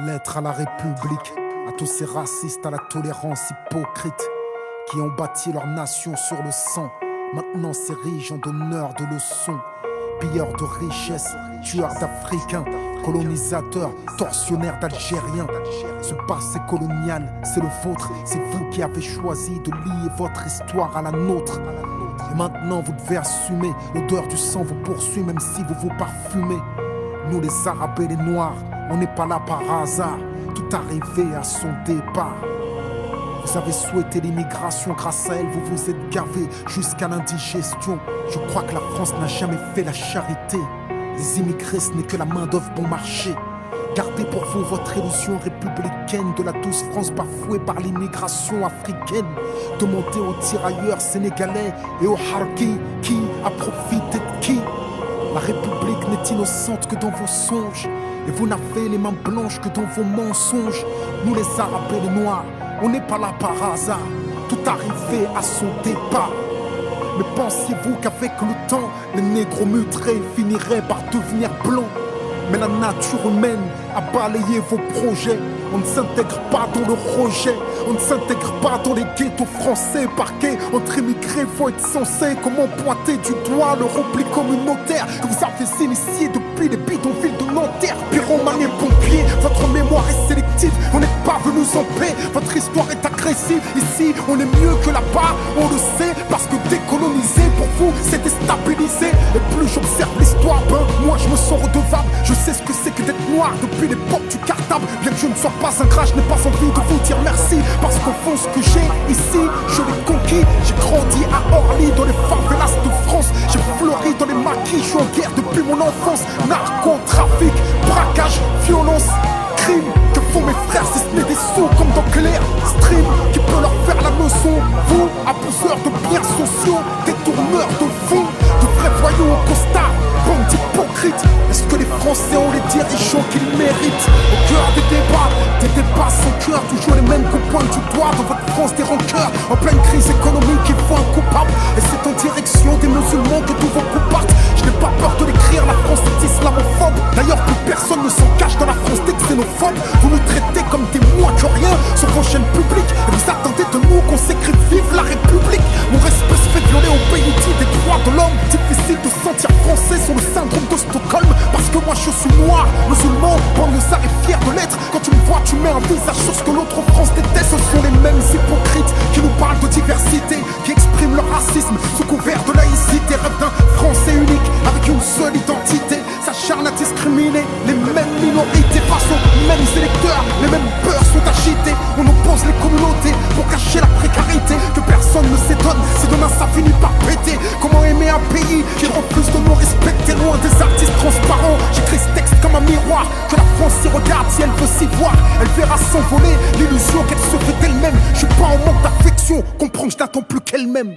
Lettre à la République, à tous ces racistes à la tolérance hypocrite qui ont bâti leur nation sur le sang, maintenant s'érigent en donneurs de leçons. Pilleurs de richesses, tueurs d'Africains, colonisateurs, tortionnaires d'Algériens. Ce passé colonial, c'est le vôtre, c'est vous qui avez choisi de lier votre histoire à la nôtre. Et maintenant vous devez assumer, l'odeur du sang vous poursuit même si vous vous parfumez. Nous les Arabes et les Noirs, on n'est pas là par hasard, tout arrivé à son départ. Vous avez souhaité l'immigration, grâce à elle vous vous êtes gavé jusqu'à l'indigestion. Je crois que la France n'a jamais fait la charité. Les immigrés ce n'est que la main d'œuvre bon marché. Gardez pour vous votre illusion républicaine de la douce France bafouée par l'immigration africaine. Demandez aux tirailleurs sénégalais et aux harkis qui a profité de qui. La République n'est innocente que dans vos songes, et vous n'avez les mains blanches que dans vos mensonges. Nous les Arabes et les Noirs, on n'est pas là par hasard, tout arrivé à son départ. Mais pensiez-vous qu'avec le temps, les négros mutrés finiraient par devenir blancs? Mais la nature humaine a balayé vos projets. On ne s'intègre pas dans le rejet, on ne s'intègre pas dans les ghettos français. Parqués entre immigrés, faut être censé. Comment pointer du doigt le repli communautaire que vous avez initié depuis les bidonvilles de Nanterre? Pyromane et pompiers, votre mémoire est sélective, on n'est pas venus en paix. Votre histoire est agressive, ici on est mieux que là-bas, on le sait. Parce que décoloniser pour vous c'est déstabiliser. Et plus j'observe l'histoire, moi je me sens redevable. Je sais ce que c'est que d'être noir depuis l'époque du cartable. Bien que je ne sois pas un gras, je n'ai pas envie de vous dire merci. Parce qu'au fond ce que j'ai ici, je l'ai conquis. J'ai grandi à Orly dans les favelas de France. J'ai fleuri dans les maquis, je suis en guerre depuis mon enfance. Narcotrafic, braquage, violence, crime. Que font mes frères si ce n'est des sous comme dans Clair Stream? Qui peut leur faire la leçon? Vous, abuseurs de biens sociaux, détourneurs de fonds, de vrais voyous au costard, bande d'hypocrites. Est-ce que les Français ont les dirigeants qu'ils méritent? Au cœur des débats sans cœur, toujours les mêmes qu'on pointe du doigt. Dans votre France des rancœurs, en pleine crise économique, il faut un coupable. Et c'est en direction des musulmans que tous vos coups partent. Je n'ai pas peur de l'écrire, la France est islamophobe. D'ailleurs plus personne ne s'en cache dans la France des xénophobes. Vous nous traitez comme des moins que rien sur vos chaînes publiques. Et vous attendez de nous qu'on s'écrive vive la République. Mon respect se fait violer au pays dit des droits de l'homme. Difficile de sentir français sur le syndrome de Stockholm. Parce que moi je suis noir, musulman, banlieusard et fier de l'être. Quand tu me vois tu mets un visage sur ce que l'autre France déteste. Ce sont les mêmes hypocrites qui nous parlent de diversité, qui expriment leur racisme sous couvert de laïcité. Rêve d'un français unique avec une seule identité, s'acharne à discriminer les mêmes minorités face aux mêmes électeurs. Les mêmes peurs sont agitées, on oppose les communautés pour cacher la précarité. Que personne ne s'étonne si demain ça finit par péter. Comment aimer un pays qui refuse de nous respecter? Loin des artistes transparents, j'écris ce texte comme un miroir. Que la France s'y regarde si elle veut s'y voir. Elle verra s'envoler l'illusion qu'elle se fait d'elle-même. Je suis pas en manque d'affection, comprends que je n'attends plus qu'elle-même.